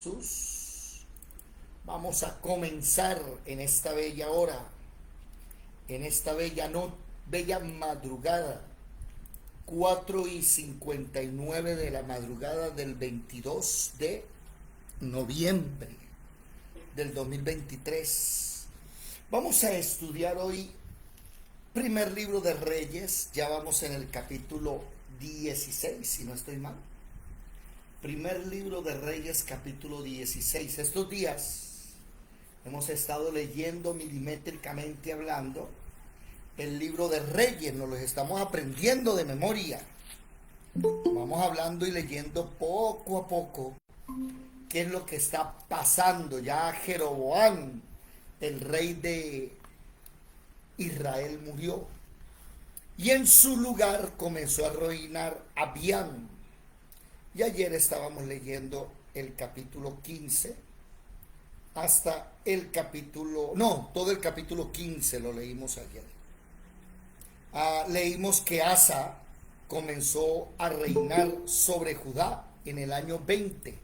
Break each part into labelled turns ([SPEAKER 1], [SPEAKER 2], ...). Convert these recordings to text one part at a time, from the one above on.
[SPEAKER 1] Jesús. Vamos a comenzar en esta bella hora, en esta bella madrugada, 4:59 de la madrugada del 22 de noviembre del 2023. Vamos a estudiar hoy primer libro de Reyes. Ya vamos en el capítulo 16, si no estoy mal. Primer libro de Reyes, capítulo 16. Estos días hemos estado leyendo milimétricamente hablando el libro de Reyes, nos los estamos aprendiendo de memoria. Vamos hablando y leyendo poco a poco qué es lo que está pasando. Ya Jeroboam, el rey de Israel, murió y en su lugar comenzó a reinar Abián. Y ayer estábamos leyendo el capítulo 15 hasta el capítulo, no, todo el capítulo 15 lo leímos ayer. Leímos que Asa comenzó a reinar sobre Judá en el año 20,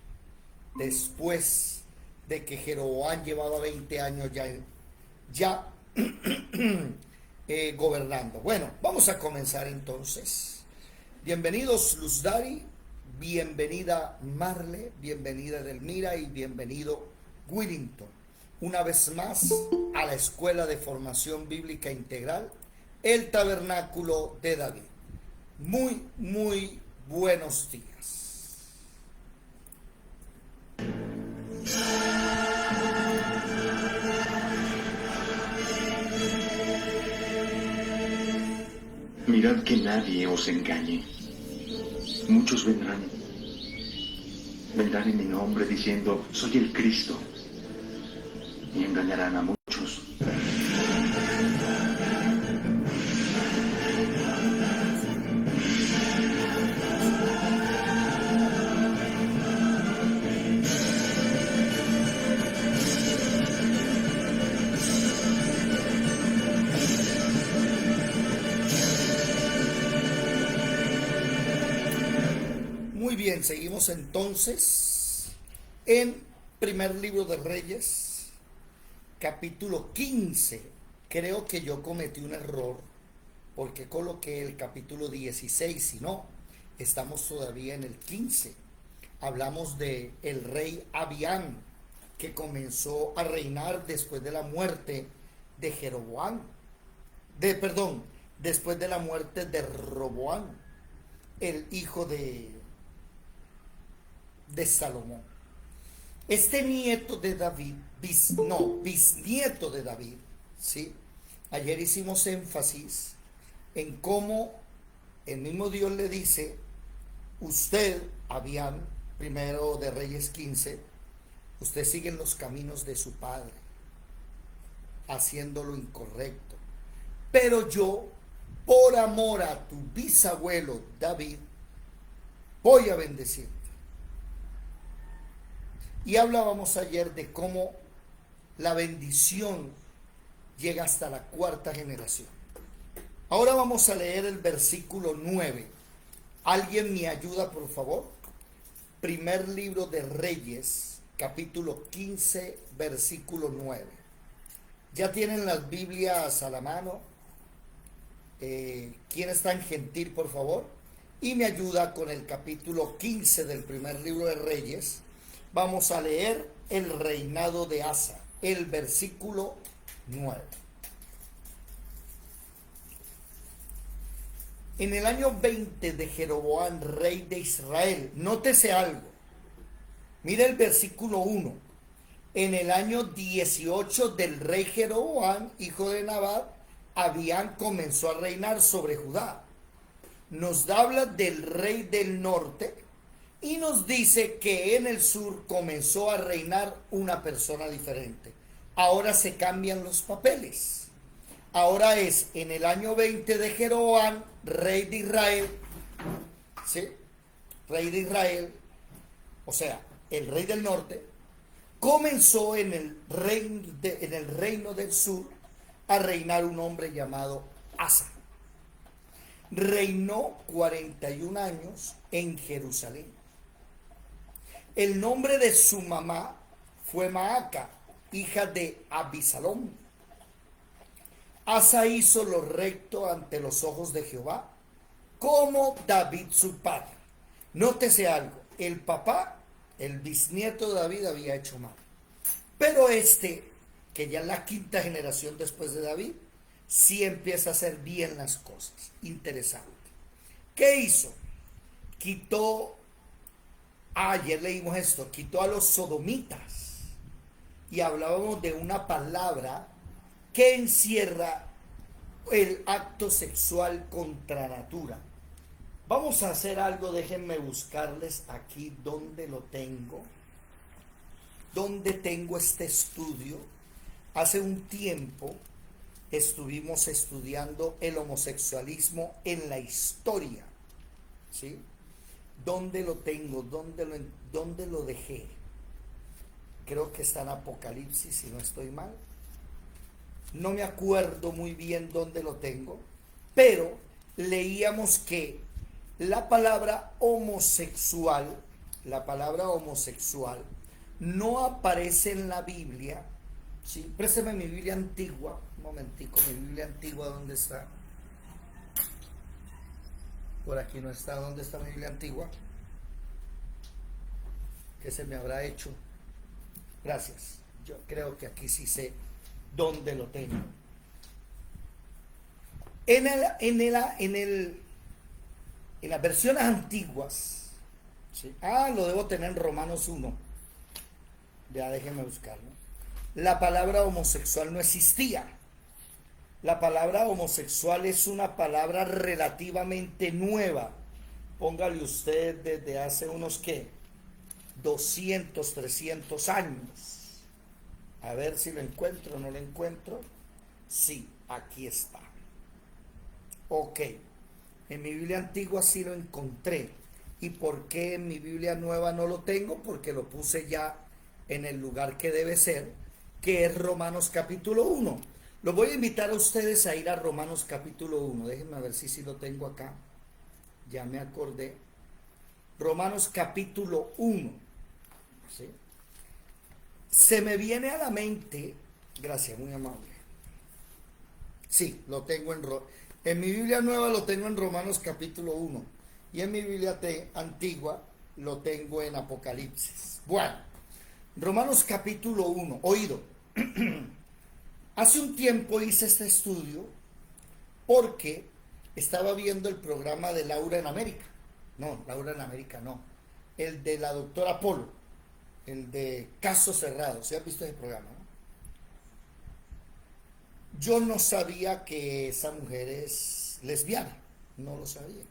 [SPEAKER 1] después de que Jeroboam llevaba 20 años ya gobernando. Bueno, vamos a comenzar entonces. Bienvenidos Luz Dari. Bienvenida Marle, bienvenida Edelmira y bienvenido Willington. Una vez más a la Escuela de Formación Bíblica Integral, el Tabernáculo de David. Muy buenos días.
[SPEAKER 2] Mirad que nadie os engañe. Muchos vendrán en mi nombre diciendo, soy el Cristo, y engañarán a muchos.
[SPEAKER 1] Muy bien, seguimos entonces en primer libro de Reyes, capítulo 15. Creo que yo cometí un error porque coloqué el capítulo 16, si no, estamos todavía en el 15. Hablamos de el rey Abián, que comenzó a reinar después de la muerte de Jeroboam. Después de la muerte de Roboam, el hijo de Salomón. Este nieto de David, bisnieto de David, ¿sí? Ayer hicimos énfasis en cómo el mismo Dios le dice, usted, Abián, primero de Reyes 15, usted sigue en los caminos de su padre, haciendo lo incorrecto. Pero yo, por amor a tu bisabuelo David, voy a bendecirte. Y hablábamos ayer de cómo la bendición llega hasta la cuarta generación. Ahora vamos a leer el versículo 9. ¿Alguien me ayuda, por favor? Primer libro de Reyes, capítulo 15, versículo 9. ¿Ya tienen las Biblias a la mano? ¿Quién está en gentil, por favor? Y me ayuda con el capítulo 15 del primer libro de Reyes. Vamos a leer el reinado de Asa, el versículo 9. En el año 20 de Jeroboam, rey de Israel, nótese algo. Mira el versículo 1. En el año 18 del rey Jeroboam, hijo de Nabat, Abián comenzó a reinar sobre Judá. Nos habla del rey del norte y nos dice que en el sur comenzó a reinar una persona diferente. Ahora se cambian los papeles. Ahora es en el año 20 de Jeroboam, rey de Israel, ¿sí? Rey de Israel, o sea, el rey del norte, comenzó en el reino del sur a reinar un hombre llamado Asa. Reinó 41 años en Jerusalén. El nombre de su mamá fue Maaca, hija de Abisalom. Asa hizo lo recto ante los ojos de Jehová, como David su padre. Nótese algo, el papá, el bisnieto de David había hecho mal. Pero que ya es la quinta generación después de David, sí empieza a hacer bien las cosas. Interesante. ¿Qué hizo? Quitó, ayer leímos esto, quitó a los sodomitas. Y hablábamos de una palabra que encierra el acto sexual contra natura. Vamos a hacer algo, déjenme buscarles aquí donde lo tengo. Donde tengo este estudio. Hace un tiempo estuvimos estudiando el homosexualismo en la historia. ¿Sí? ¿Dónde lo tengo? ¿Dónde lo dejé? Creo que está en Apocalipsis, si no estoy mal. No me acuerdo muy bien dónde lo tengo, pero leíamos que la palabra homosexual no aparece en la Biblia. ¿Sí? Présteme mi Biblia antigua, un momentico, mi Biblia antigua, ¿dónde está? Por aquí no está. ¿Dónde está mi Biblia antigua? ¿Qué se me habrá hecho? Gracias. Yo creo que aquí sí sé dónde lo tengo. En las versiones antiguas, ¿sí? Lo debo tener en Romanos 1. Ya déjenme buscarlo. La palabra homosexual no existía. La palabra homosexual es una palabra relativamente nueva. Póngale usted desde hace unos, ¿qué? 200, 300 años. A ver si lo encuentro, no lo encuentro. Sí, aquí está. Ok. En mi Biblia antigua sí lo encontré. ¿Y por qué en mi Biblia nueva no lo tengo? Porque lo puse ya en el lugar que debe ser, que es Romanos capítulo 1. Los voy a invitar a ustedes a ir a Romanos capítulo 1. Déjenme ver si lo tengo acá. Ya me acordé. Romanos capítulo 1. ¿Sí? Se me viene a la mente, gracias, muy amable. Sí, lo tengo en mi Biblia nueva lo tengo en Romanos capítulo 1. Y en mi Biblia antigua lo tengo en Apocalipsis. Bueno, Romanos capítulo 1, oído. Hace un tiempo hice este estudio porque estaba viendo el programa de Laura en América. No, Laura en América no. El de la doctora Polo. El de Casos Cerrados. ¿Se ha visto ese programa? ¿No? Yo no sabía que esa mujer es lesbiana. No lo sabía.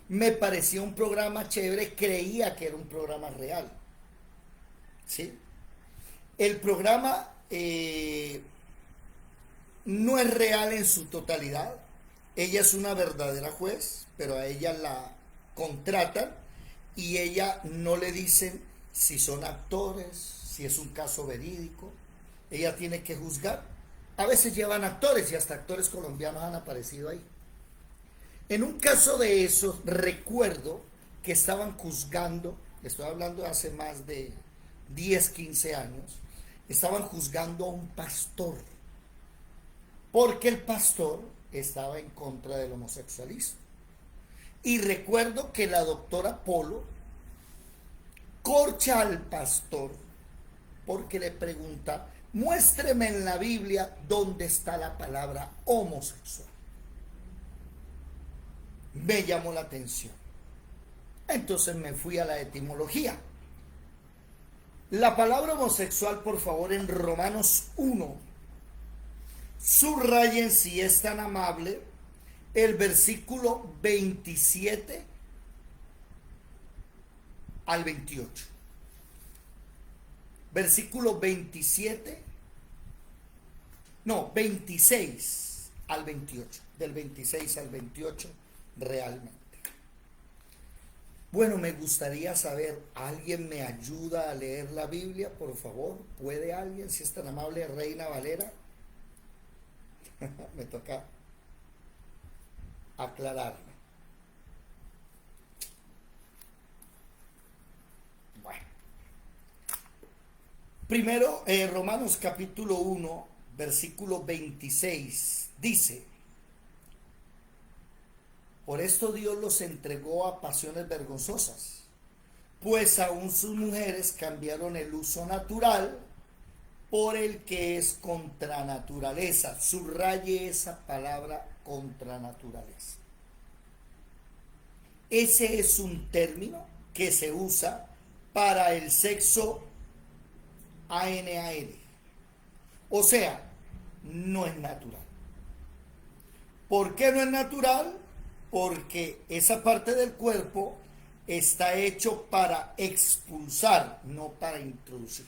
[SPEAKER 1] Me parecía un programa chévere. Creía que era un programa real. ¿Sí? El programa no es real en su totalidad. Ella es una verdadera juez, pero a ella la contratan y ella no le dicen si son actores, si es un caso verídico. Ella tiene que juzgar. A veces llevan actores y hasta actores colombianos han aparecido ahí. En un caso de esos, recuerdo que estaban juzgando, estoy hablando de hace más de 10, 15 años, estaban juzgando a un pastor, porque el pastor estaba en contra del homosexualismo. Y recuerdo que la doctora Polo corcha al pastor porque le pregunta: muéstreme en la Biblia dónde está la palabra homosexual. Me llamó la atención. Entonces me fui a la etimología. La palabra homosexual, por favor, en Romanos 1, subrayen, si es tan amable, el versículo 27 al 28. Versículo 27, no, 26 al 28. Del 26 al 28 realmente. Bueno, me gustaría saber, ¿alguien me ayuda a leer la Biblia, por favor? ¿Puede alguien, si es tan amable, Reina Valera? Me toca aclararme. Bueno. Primero, Romanos capítulo 1, versículo 26, dice: por esto Dios los entregó a pasiones vergonzosas, pues aún sus mujeres cambiaron el uso natural por el que es contra naturaleza. Subraye esa palabra, contra naturaleza. Ese es un término que se usa para el sexo ANAN. O sea, no es natural. ¿Por qué no es natural? Porque esa parte del cuerpo está hecho para expulsar, no para introducir.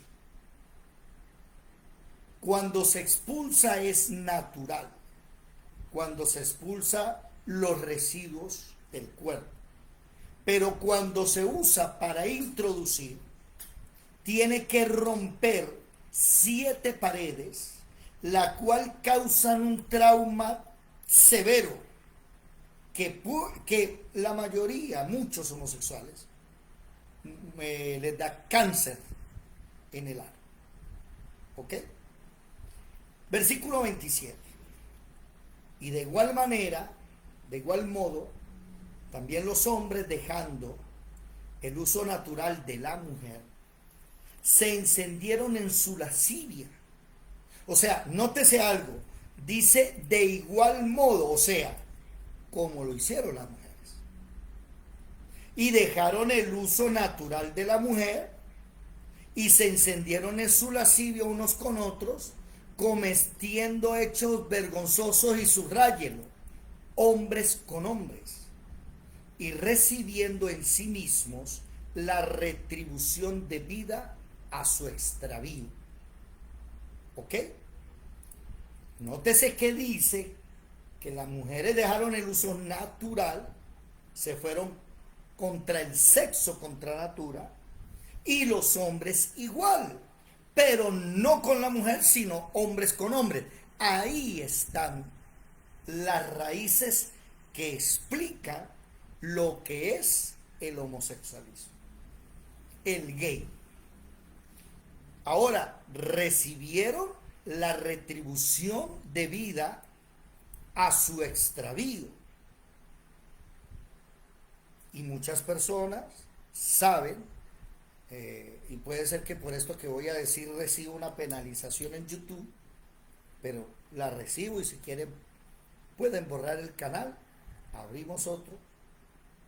[SPEAKER 1] Cuando se expulsa es natural, cuando se expulsa los residuos del cuerpo. Pero cuando se usa para introducir, tiene que romper 7 paredes, la cual causan un trauma severo que la mayoría, muchos homosexuales, les da cáncer en el ano. ¿Ok? Versículo 27. Y de igual manera, de igual modo, también los hombres, dejando el uso natural de la mujer, se encendieron en su lascivia. O sea, nótese algo, dice de igual modo, o sea, como lo hicieron las mujeres. Y dejaron el uso natural de la mujer y se encendieron en su lascivia unos con otros, cometiendo hechos vergonzosos, y subráyelo, hombres con hombres, y recibiendo en sí mismos la retribución debida a su extravío. ¿Ok? Nótese que dice que las mujeres dejaron el uso natural, se fueron contra el sexo, contra natura, y los hombres igual, pero no con la mujer, sino hombres con hombres. Ahí están las raíces que explican lo que es el homosexualismo, el gay. Ahora, recibieron la retribución debida a su extravío. Y muchas personas saben, y puede ser que por esto que voy a decir recibo una penalización en YouTube, pero la recibo, y si quieren pueden borrar el canal, abrimos otro,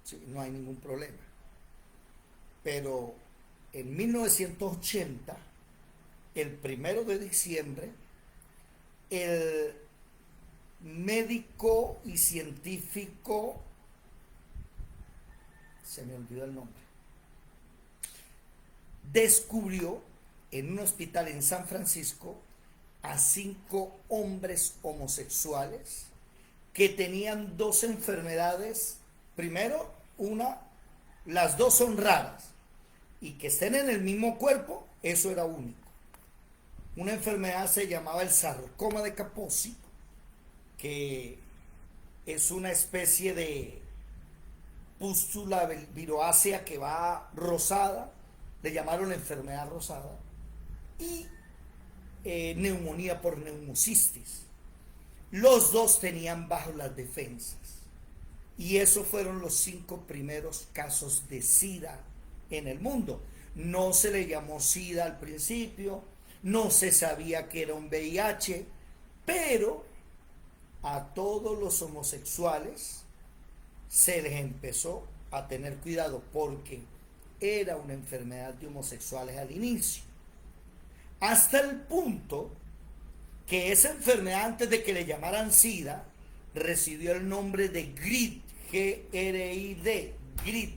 [SPEAKER 1] sí, no hay ningún problema. Pero en 1980, el 1 de diciembre, el médico y científico, se me olvidó el nombre, descubrió en un hospital en San Francisco a 5 hombres homosexuales que tenían 2 enfermedades. Primero, las 2 son raras, y que estén en el mismo cuerpo, eso era único. Una enfermedad se llamaba el sarcoma de Kaposi, que es una especie de pústula viroácea que va rosada, le llamaron enfermedad rosada, y neumonía por neumocistis. Los 2 tenían bajo las defensas, y esos fueron los 5 primeros casos de SIDA en el mundo. No se le llamó SIDA al principio, no se sabía que era un VIH, pero a todos los homosexuales se les empezó a tener cuidado, porque era una enfermedad de homosexuales al inicio, hasta el punto que esa enfermedad, antes de que le llamaran SIDA, recibió el nombre de GRID, G-R-I-D, GRID,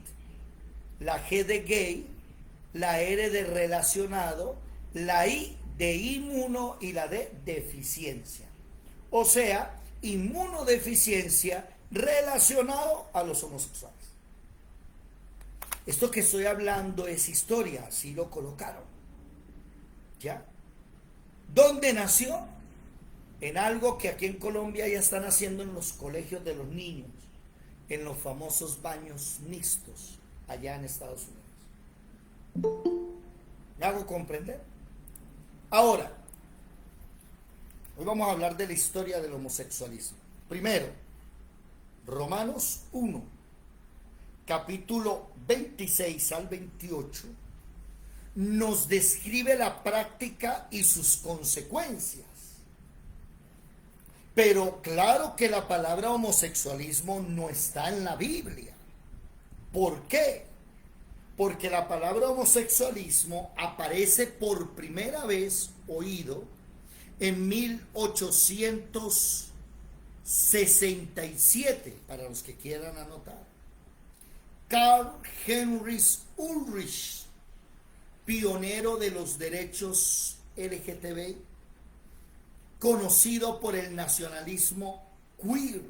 [SPEAKER 1] la G de gay, la R de relacionado, la I de inmuno y la D deficiencia. O sea, inmunodeficiencia relacionado a los homosexuales. Esto que estoy hablando es historia, así lo colocaron. ¿Ya? ¿Dónde nació? En algo que aquí en Colombia ya están haciendo en los colegios de los niños, en los famosos baños mixtos allá en Estados Unidos. ¿Me hago comprender? Ahora, hoy vamos a hablar de la historia del homosexualismo. Primero, Romanos 1, capítulo 26 al 28, nos describe la práctica y sus consecuencias. Pero claro que la palabra homosexualismo no está en la Biblia. ¿Por qué? Porque la palabra homosexualismo aparece por primera vez oído en 1867, para los que quieran anotar. Karl Heinrich Ulrich, pionero de los derechos LGTB, conocido por el nacionalismo queer.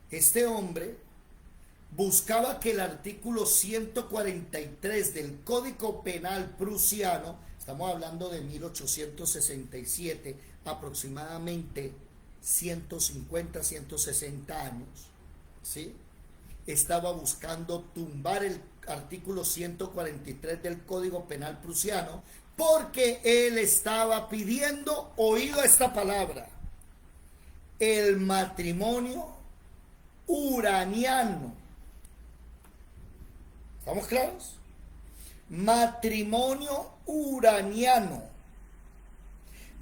[SPEAKER 1] Este hombre buscaba que el artículo 143 del Código Penal prusiano, estamos hablando de 1867, aproximadamente 150, 160 años, ¿sí? Estaba buscando tumbar el artículo 143 del Código Penal prusiano, porque él estaba pidiendo, oído esta palabra, el matrimonio uraniano. ¿Estamos claros? Matrimonio uraniano.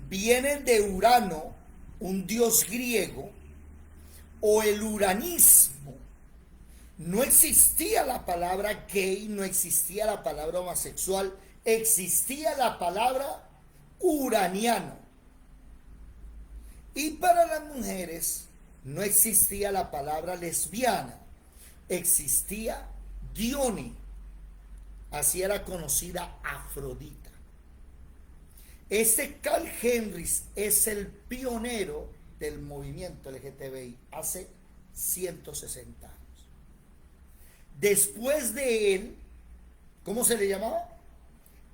[SPEAKER 1] Viene de Urano, un dios griego, o el uranismo. No existía la palabra gay, no existía la palabra homosexual, existía la palabra uraniano. Y para las mujeres no existía la palabra lesbiana, existía Dione, así era conocida Afrodita. Este Karl Heinrich es el pionero del movimiento LGTBI hace 160 años. Después de él, ¿cómo se le llamaba?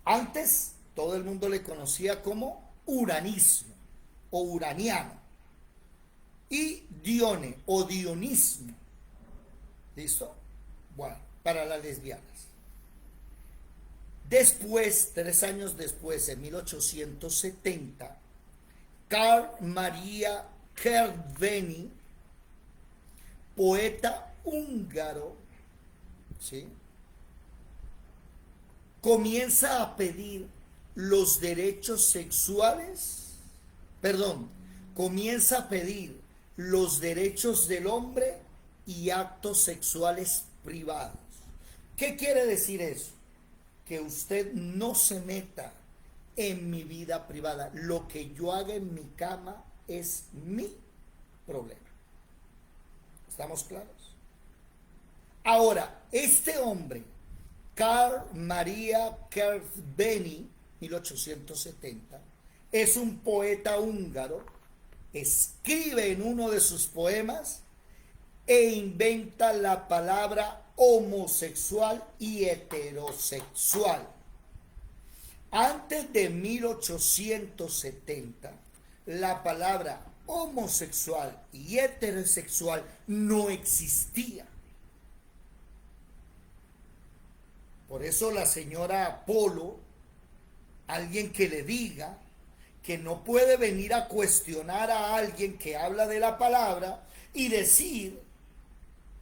[SPEAKER 1] Antes todo el mundo le conocía como uranismo o uraniano, y Dione o dionismo. ¿Listo? Bueno, para las lesbianas. Después, 3 años después, en 1870, Karl Maria Kertveni, poeta húngaro, ¿sí?, comienza a pedir los derechos sexuales, comienza a pedir los derechos del hombre y actos sexuales privados. ¿Qué quiere decir eso? Que usted no se meta en mi vida privada. Lo que yo haga en mi cama es mi problema. ¿Estamos claros? Ahora, este hombre, Karl Maria Kertveni, 1870, es un poeta húngaro, escribe en uno de sus poemas e inventa la palabra homosexual y heterosexual. Antes de 1870, la palabra homosexual y heterosexual no existía. Por eso la señora Polo, alguien que le diga que no puede venir a cuestionar a alguien que habla de la palabra y decir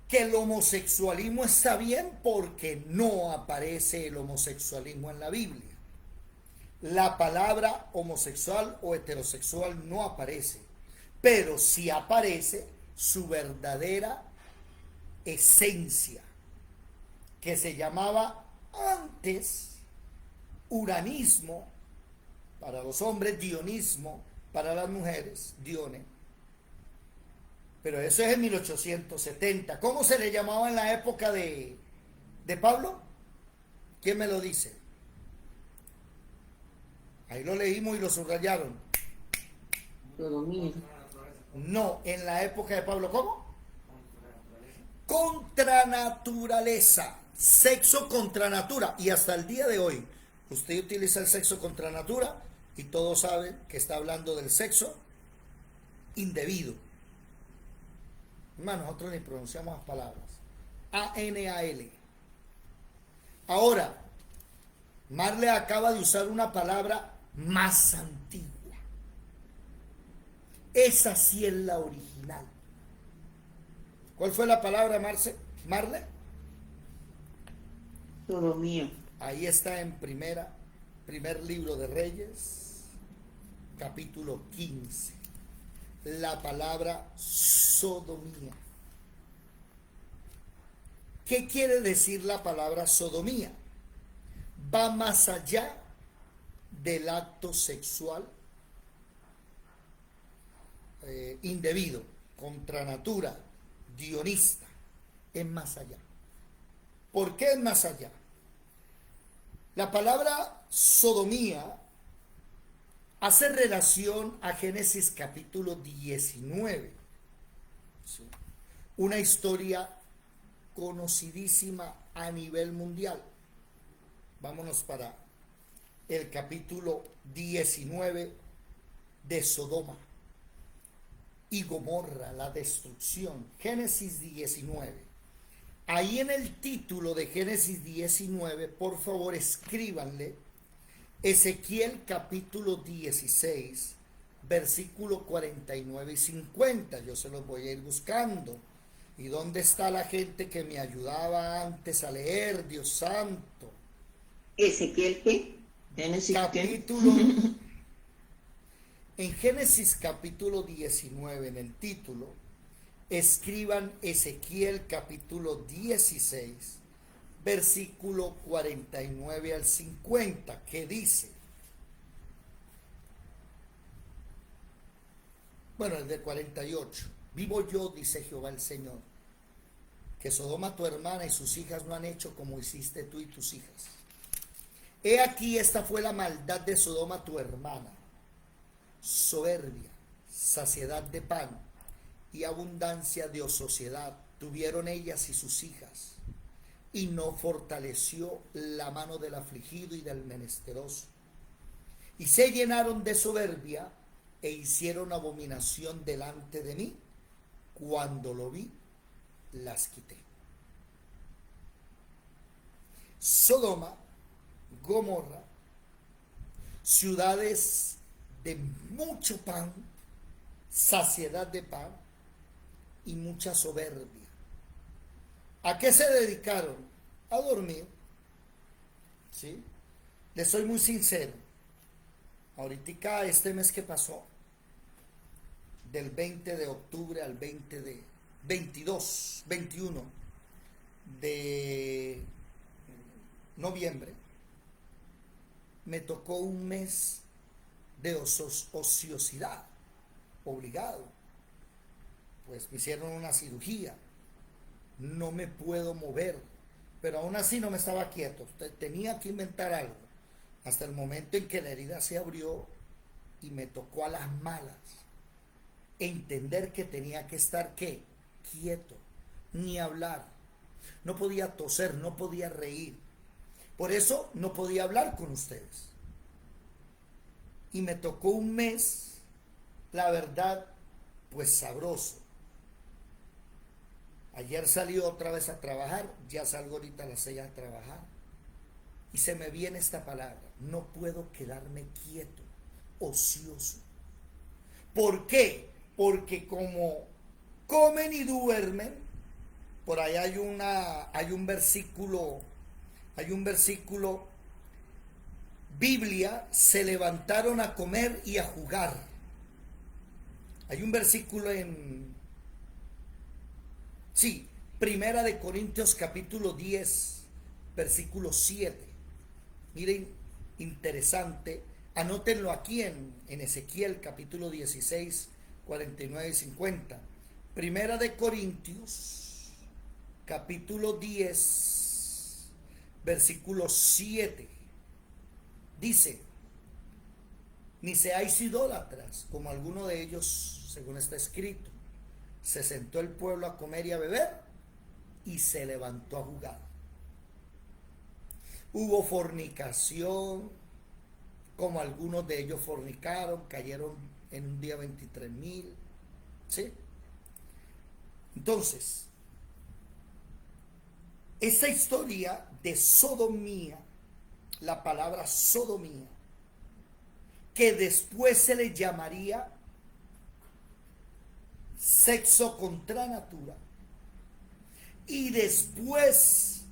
[SPEAKER 1] que el homosexualismo está bien, porque no aparece el homosexualismo en la Biblia. La palabra homosexual o heterosexual no aparece, pero sí aparece su verdadera esencia, que se llamaba antes uranismo para los hombres, dionismo para las mujeres, Dione. Pero eso es en 1870. ¿Cómo se le llamaba en la época de Pablo? ¿Quién me lo dice? Ahí lo leímos y lo subrayaron. No, en la época de Pablo, ¿cómo? Contranaturaleza. Sexo contra natura. Y hasta el día de hoy, usted utiliza el sexo contra natura y todos saben que está hablando del sexo indebido. Nosotros ni pronunciamos las palabras. A-N-A-L. Ahora, Marley acaba de usar una palabra más antigua. Esa sí es la original. ¿Cuál fue la palabra, Marle?
[SPEAKER 3] Sodomía.
[SPEAKER 1] Ahí está en primer libro de Reyes, capítulo 15. La palabra sodomía. ¿Qué quiere decir la palabra sodomía? Va más allá del acto sexual indebido, contra natura, dionista. Es más allá. ¿Por qué es más allá? La palabra sodomía hace relación a Génesis capítulo 19. ¿Sí? Una historia conocidísima a nivel mundial. Vámonos para el capítulo 19 de Sodoma y Gomorra, la destrucción. Génesis 19. Ahí en el título de Génesis 19, por favor escríbanle Ezequiel capítulo 16, versículo 49 y 50. Yo se los voy a ir buscando. ¿Y dónde está la gente que me ayudaba antes a leer, Dios santo?
[SPEAKER 3] ¿Ezequiel qué? ¿Génesis
[SPEAKER 1] capítulo En Génesis capítulo 19, en el título, escriban Ezequiel capítulo 16, versículo 49 al 50, que dice, bueno, el de 48, vivo yo, dice Jehová el Señor, que Sodoma tu hermana y sus hijas no han hecho como hiciste tú y tus hijas. He aquí, esta fue la maldad de Sodoma tu hermana: soberbia, saciedad de pan y abundancia de ociosidad tuvieron ellas y sus hijas, y no fortaleció la mano del afligido y del menesteroso. Y se llenaron de soberbia e hicieron abominación delante de mí. Cuando lo vi, las quité. Sodoma, Gomorra, ciudades de mucho pan, saciedad de pan y mucha soberbia. ¿A qué se dedicaron? A dormir. ¿Sí? Les soy muy sincero. Ahorita este mes que pasó, del 20 de octubre al 21 de noviembre, me tocó un mes de ociosidad, obligado. Pues me hicieron una cirugía, no me puedo mover, pero aún así no me estaba quieto, tenía que inventar algo, hasta el momento en que la herida se abrió y me tocó a las malas entender que tenía que estar, ¿qué? Quieto, ni hablar, no podía toser, no podía reír, por eso no podía hablar con ustedes. Y me tocó un mes, la verdad, pues sabroso. Ayer salí otra vez a trabajar, ya salgo ahorita a las 6 a trabajar. Y se me viene esta palabra: no puedo quedarme quieto, ocioso. ¿Por qué? Porque como comen y duermen, por ahí hay un versículo, Biblia, se levantaron a comer y a jugar. Hay un versículo Primera de Corintios capítulo 10, versículo 7. Miren, interesante. Anótenlo aquí en Ezequiel capítulo 16, 49 y 50. Primera de Corintios capítulo 10, versículo 7. Dice: ni seáis idólatras, como alguno de ellos, según está escrito. Se sentó el pueblo a comer y a beber, y se levantó a jugar. Hubo fornicación, como algunos de ellos fornicaron, cayeron en un día 23,000. ¿Sí? Entonces, esta historia de sodomía, la palabra sodomía, que después se le llamaría sexo contra natura, y después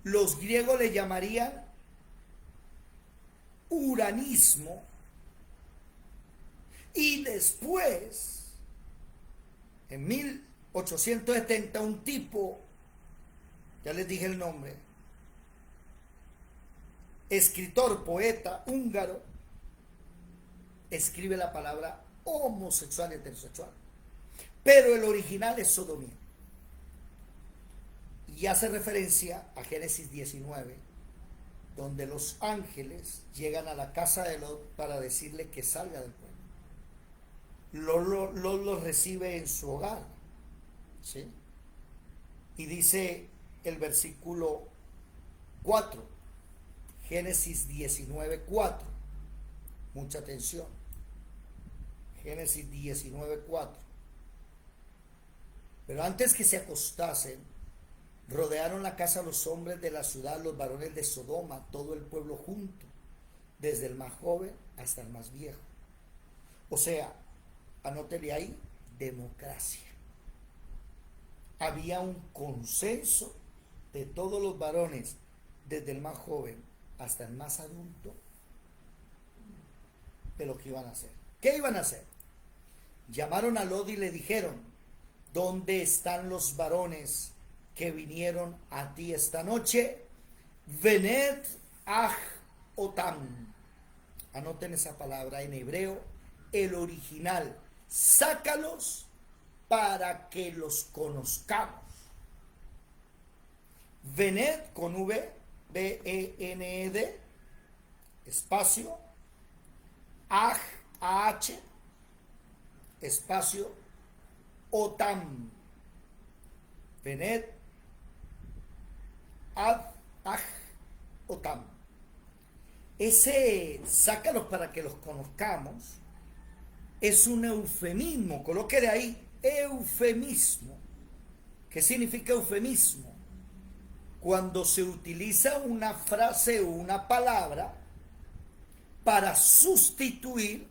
[SPEAKER 1] los griegos le llamarían uranismo, y después en 1870 un tipo, ya les dije el nombre, escritor, poeta húngaro, escribe la palabra homosexual y heterosexual, pero el original es sodomía, y hace referencia a Génesis 19, donde los ángeles llegan a la casa de Lot para decirle que salga del pueblo. Lot los recibe en su hogar, ¿sí? Y dice el versículo 4, Génesis 19:4, mucha atención, Génesis 19:4. Pero antes que se acostasen, rodearon la casa los hombres de la ciudad, los varones de Sodoma, todo el pueblo junto, desde el más joven hasta el más viejo. O sea, anótele ahí, democracia. Había un consenso de todos los varones, desde el más joven hasta el más adulto, de lo que iban a hacer. ¿Qué iban a hacer? Llamaron a Lot y le dijeron: ¿dónde están los varones que vinieron a ti esta noche? Vened aj otam. Anoten esa palabra en hebreo, el original. Sácalos para que los conozcamos. Vened con V, B-E-N-E-D, espacio, aj, A-H, espacio, otam. Vened ad aj otam. Ese sácalos para que los conozcamos es un eufemismo. Coloque de ahí eufemismo. ¿Qué significa eufemismo? Cuando se utiliza una frase o una palabra para sustituir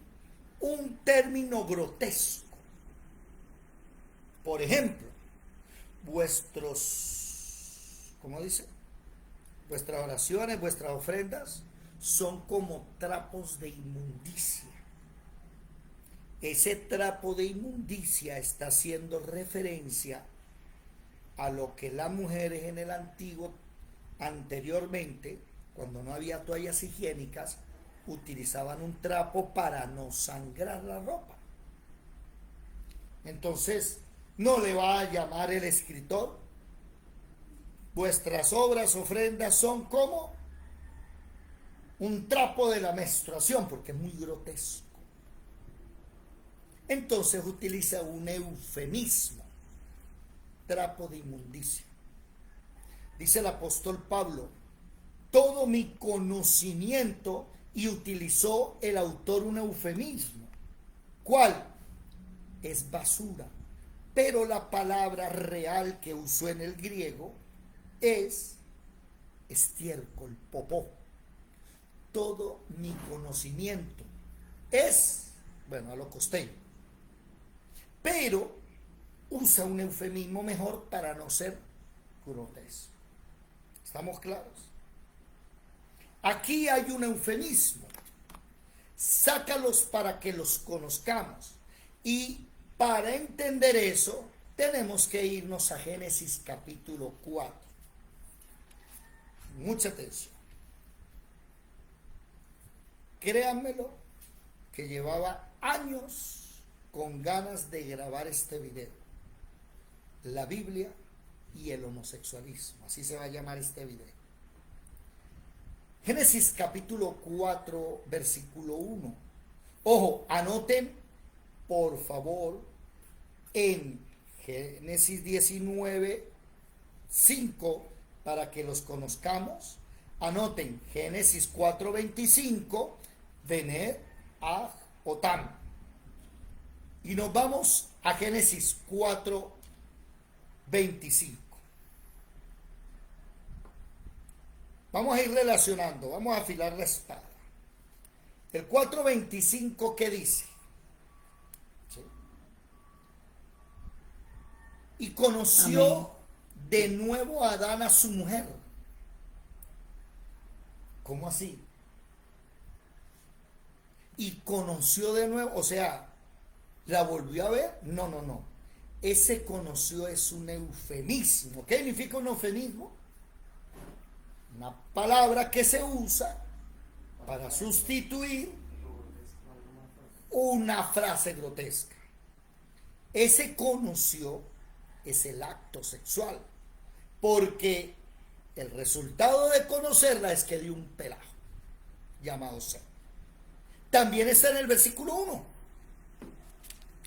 [SPEAKER 1] un término grotesco. Por ejemplo, ¿cómo dice? Vuestras oraciones, vuestras ofrendas son como trapos de inmundicia. Ese trapo de inmundicia está haciendo referencia a lo que las mujeres en el antiguo, anteriormente, cuando no había toallas higiénicas, utilizaban un trapo para no sangrar la ropa. Entonces, no le va a llamar el escritor: vuestras obras, ofrendas son como un trapo de la menstruación, porque es muy grotesco. Entonces utiliza un eufemismo, trapo de inmundicia. Dice el apóstol Pablo: todo mi conocimiento, y utilizó el autor un eufemismo. ¿Cuál? Es basura. Pero la palabra real que usó en el griego es estiércol, popó. Todo mi conocimiento es, bueno, a lo costeño, pero usa un eufemismo mejor para no ser grotesco. ¿Estamos claros? Aquí hay un eufemismo. Sácalos para que los conozcamos. Y para entender eso, tenemos que irnos a Génesis capítulo 4. Mucha atención. Créanmelo, que llevaba años con ganas de grabar este video. La Biblia y el homosexualismo. Así se va a llamar este video. Génesis capítulo 4, versículo 1. Ojo, anoten, por favor, en Génesis 19, 5, para que los conozcamos. Anoten Génesis 4, 25, vened a Otam. Y nos vamos a Génesis 4, 25. Vamos a ir relacionando, vamos a afilar la espada. El 4:25, ¿qué dice? ¿Sí? Y conoció
[SPEAKER 3] Amén.
[SPEAKER 1] de nuevo a Adán a su mujer. ¿Cómo así? Y conoció de nuevo, o sea, ¿la volvió a ver? No, no, no. Ese conoció es un eufemismo. ¿Qué significa un eufemismo? Una palabra que se usa para sustituir una frase grotesca. Ese conoció es el acto sexual, porque el resultado de conocerla es que dio un pelajo llamado sexo. También está en el versículo 1.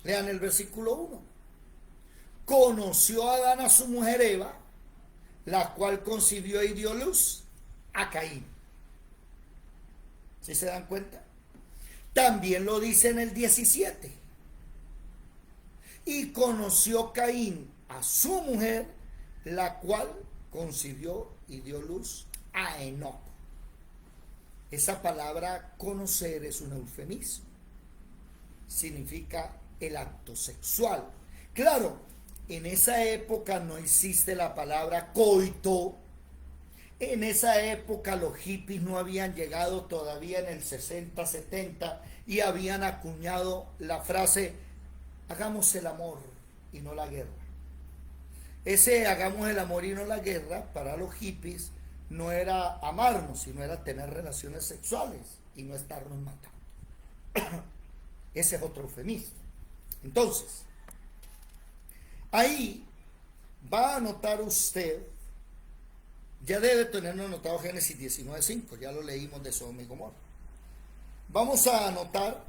[SPEAKER 1] Lean el versículo 1. Conoció a Adán a su mujer Eva, la cual concibió y dio luz a Caín. ¿Sí se dan cuenta? También lo dice en el 17. Y conoció Caín a su mujer, la cual concibió y dio luz a Enoc. Esa palabra conocer es un eufemismo. Significa el acto sexual. Claro, en esa época no existe la palabra coito. En esa época los hippies no habían llegado todavía en el 60, 70 y habían acuñado la frase hagamos el amor y no la guerra. Ese hagamos el amor y no la guerra para los hippies no era amarnos, sino era tener relaciones sexuales y no estarnos matando. Ese es otro eufemismo. Entonces, ahí va a anotar usted, ya debe tenerlo anotado Génesis 19:5, ya lo leímos de Sodoma y Gomorra. Vamos a anotar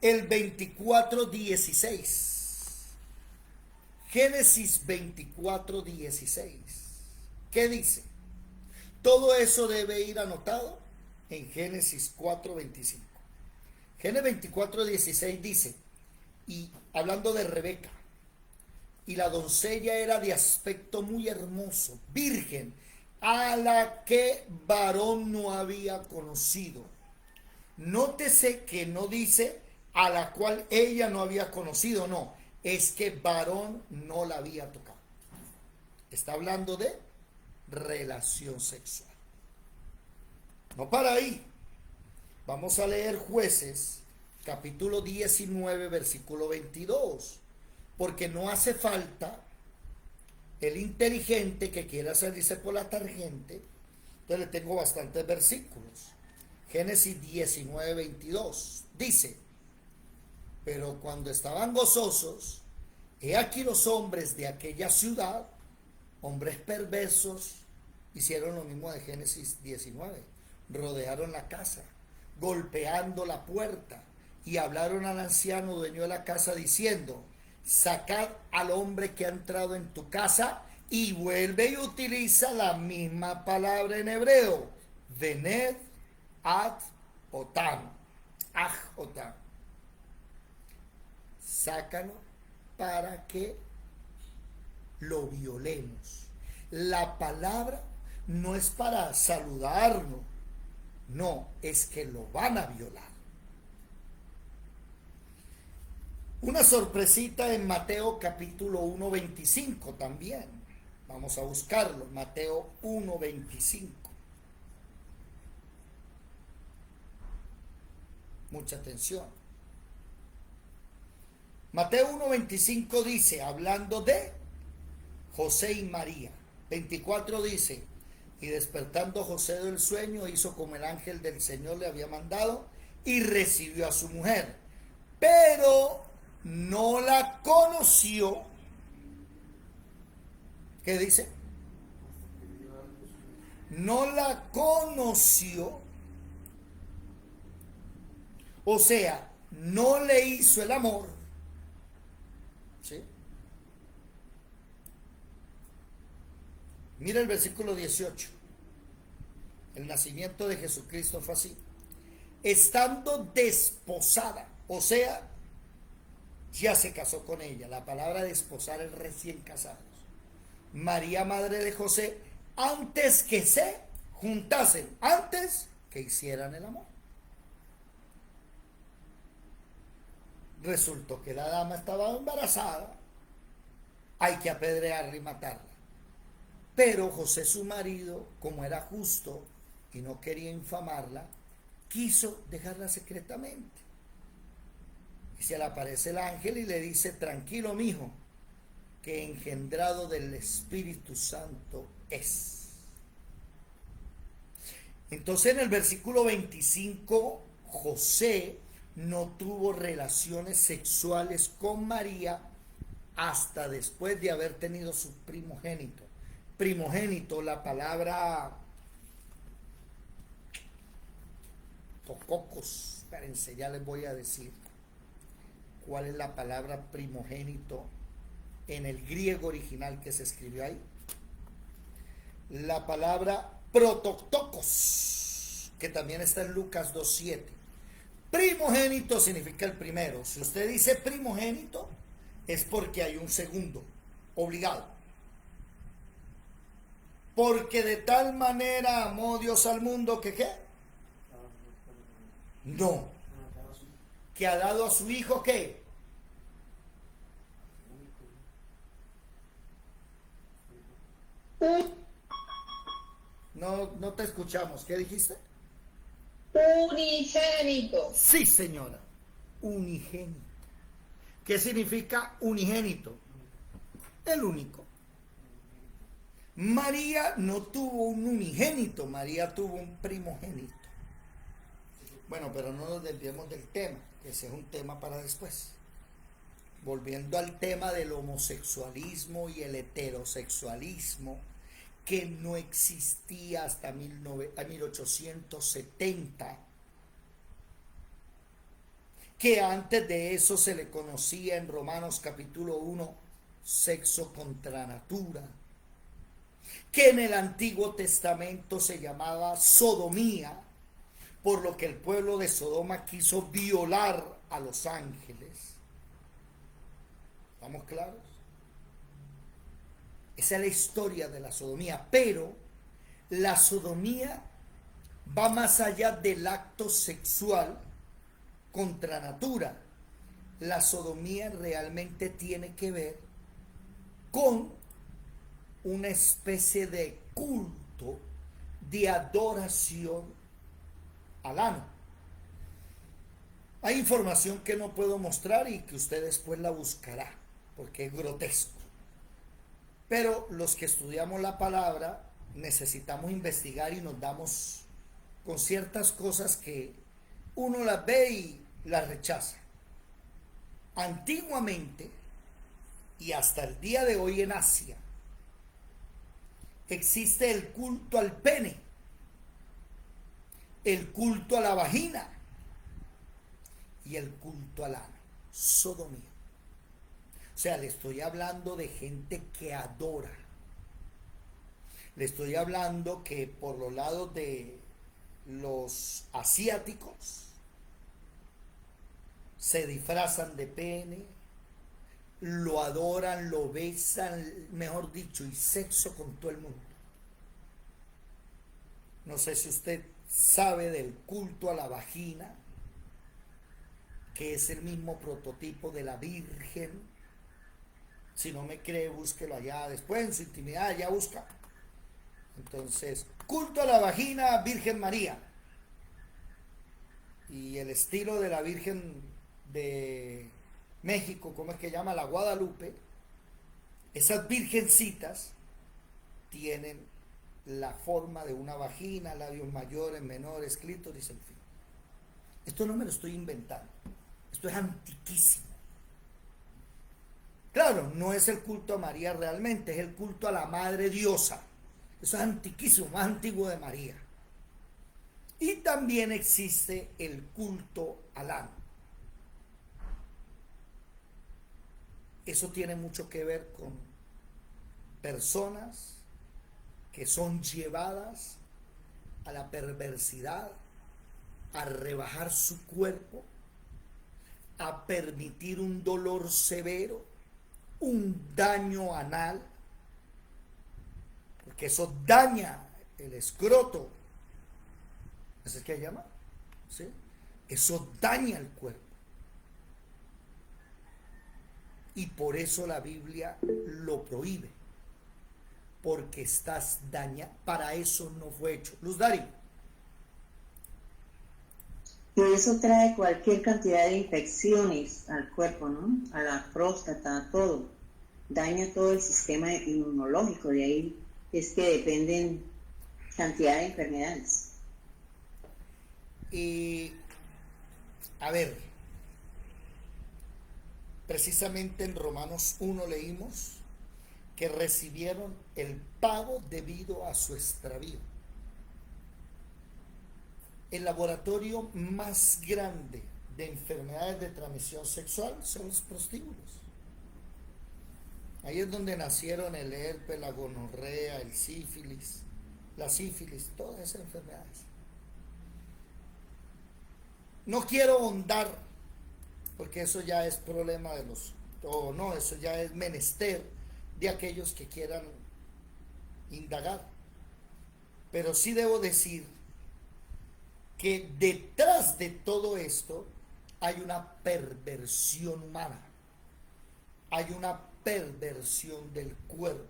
[SPEAKER 1] el 24:16. Génesis 24:16. ¿Qué dice? Todo eso debe ir anotado en Génesis 4:25. Génesis 24:16 dice, y hablando de Rebeca, y la doncella era de aspecto muy hermoso, virgen, a la que varón no había conocido. Nótese que no dice a la cual ella no había conocido, no, es que varón no la había tocado. Está hablando de relación sexual. No para ahí. Vamos a leer Jueces, capítulo 19, versículo 22. Porque no hace falta el inteligente que quiera salirse por la tangente. Entonces le tengo bastantes versículos. Génesis 19, 22. Dice, pero cuando estaban gozosos, he aquí los hombres de aquella ciudad, hombres perversos, hicieron lo mismo de Génesis 19. Rodearon la casa, golpeando la puerta, y hablaron al anciano dueño de la casa diciendo, sacad al hombre que ha entrado en tu casa, y vuelve y utiliza la misma palabra en hebreo, vened ad otam, aj otam. Sácalo para que lo violemos. La palabra no es para saludarnos, no, es que lo van a violar. Una sorpresita en Mateo capítulo 1:25 también. Vamos a buscarlo, Mateo 1:25. Mucha atención. Mateo 1:25 dice, hablando de José y María. 24 dice, y despertando José del sueño, hizo como el ángel del Señor le había mandado y recibió a su mujer. Pero no la conoció. ¿Qué dice? No la conoció. O sea, no le hizo el amor. ¿Sí? Mira el versículo 18. El nacimiento de Jesucristo fue así. Estando desposada, o sea, ya se casó con ella. La palabra desposar es recién casados. María, madre de José, antes que se juntasen, antes que hicieran el amor. Resultó que la dama estaba embarazada, hay que apedrearla y matarla. Pero José, su marido, como era justo y no quería infamarla, quiso dejarla secretamente. Y se le aparece el ángel y le dice: tranquilo, mijo, que engendrado del Espíritu Santo es. Entonces en el versículo 25, José no tuvo relaciones sexuales con María hasta después de haber tenido su primogénito. Primogénito, la palabra tococos, espérense, ya les voy a decir cuál es la palabra primogénito en el griego original que se escribió ahí. La palabra prototokos, que también está en Lucas 2:7. Primogénito significa el primero. Si usted dice primogénito, es porque hay un segundo, obligado. Porque de tal manera amó Dios al mundo que ¿qué? No. Que ha dado a su hijo ¿qué? No te escuchamos. ¿Qué dijiste?
[SPEAKER 3] Unigénito.
[SPEAKER 1] Sí, señora. Unigénito. ¿Qué significa unigénito? El único. María no tuvo un unigénito, María tuvo un primogénito. Bueno, pero no nos desviemos del tema, que ese es un tema para después. Volviendo al tema del homosexualismo y el heterosexualismo, que no existía hasta 1870, que antes de eso se le conocía en Romanos capítulo 1, sexo contra natura, que en el Antiguo Testamento se llamaba sodomía, por lo que el pueblo de Sodoma quiso violar a los ángeles. ¿Estamos claros? Esa es la historia de la sodomía, pero la sodomía va más allá del acto sexual contra natura. La sodomía realmente tiene que ver con una especie de culto, de adoración al ano. Hay información que no puedo mostrar y que usted después la buscará, porque es grotesco. Pero los que estudiamos la palabra necesitamos investigar y nos damos con ciertas cosas que uno las ve y las rechaza. Antiguamente y hasta el día de hoy en Asia existe el culto al pene, el culto a la vagina y el culto al ano, sodomía. O sea, le estoy hablando de gente que adora. Le estoy hablando que por los lados de los asiáticos se disfrazan de pene, lo adoran, lo besan, mejor dicho, y sexo con todo el mundo. No sé si usted sabe del culto a la vagina, que es el mismo prototipo de la Virgen. Si no me cree, búsquelo allá después en su intimidad, ya busca. Entonces, culto a la vagina, Virgen María. Y el estilo de la Virgen de México, ¿cómo es que llama? La Guadalupe. Esas virgencitas tienen la forma de una vagina, labios mayores, menores, clítoris, en fin. Esto no me lo estoy inventando. Esto es antiquísimo. Claro, no es el culto a María realmente, es el culto a la Madre Diosa. Eso es antiquísimo, más antiguo de María. Y también existe el culto al ano. Eso tiene mucho que ver con personas que son llevadas a la perversidad, a rebajar su cuerpo, a permitir un dolor severo, un daño anal, porque eso daña el escroto. ¿Eso es que se llama? ¿Sí? Eso daña el cuerpo. Y por eso la Biblia lo prohíbe. Porque estás dañado. Para eso no fue hecho. Luz Dari.
[SPEAKER 3] Y eso trae cualquier cantidad de infecciones al cuerpo, ¿no? A la próstata, a todo. Daña todo el sistema inmunológico. De ahí es que dependen cantidad de enfermedades.
[SPEAKER 1] Y, a ver, precisamente en Romanos 1 leímos que recibieron el pago debido a su extravío. El laboratorio más grande de enfermedades de transmisión sexual son los prostíbulos. Ahí es donde nacieron el herpes, la gonorrea, el sífilis, la sífilis, todas esas enfermedades. No quiero ahondar, porque eso ya es problema de los, o no, eso ya es menester de aquellos que quieran indagar. Pero sí debo decir que detrás de todo esto hay una perversión humana, hay una perversión del cuerpo.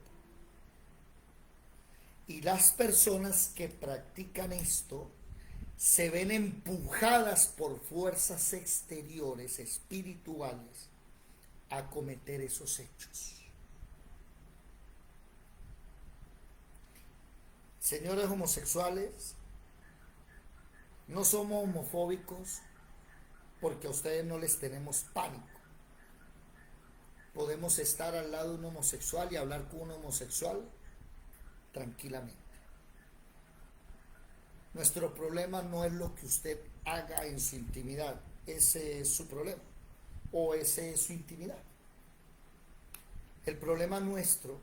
[SPEAKER 1] Y las personas que practican esto se ven empujadas por fuerzas exteriores, espirituales, a cometer esos hechos. Señores homosexuales, no somos homofóbicos porque a ustedes no les tenemos pánico. Podemos estar al lado de un homosexual y hablar con un homosexual tranquilamente. Nuestro problema no es lo que usted haga en su intimidad, ese es su problema, o ese es su intimidad. El problema nuestro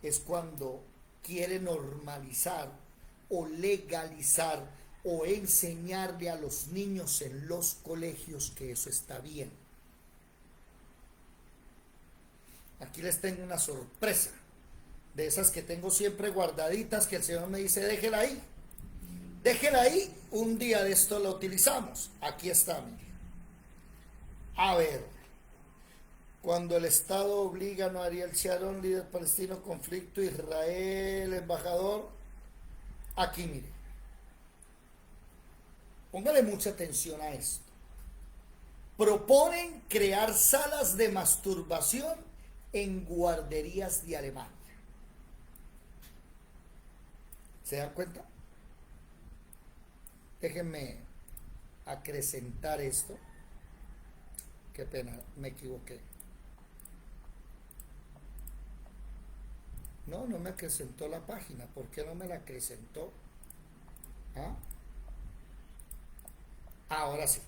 [SPEAKER 1] es cuando quiere normalizar o legalizar o enseñarle a los niños en los colegios que eso está bien. Aquí les tengo una sorpresa, de esas que tengo siempre guardaditas, que el Señor me dice, déjela ahí. Déjela ahí, un día de esto la utilizamos. Aquí está, mire. A ver, cuando el Estado obliga a Ariel Sharon, líder palestino, conflicto, Israel, embajador, aquí mire. Póngale mucha atención a esto. Proponen crear salas de masturbación en guarderías de Alemania. ¿Se dan cuenta? Déjenme acrecentar esto. Qué pena, me equivoqué. No me acrecentó la página. ¿Por qué no me la acrecentó? ¿Ah? Ahora sí.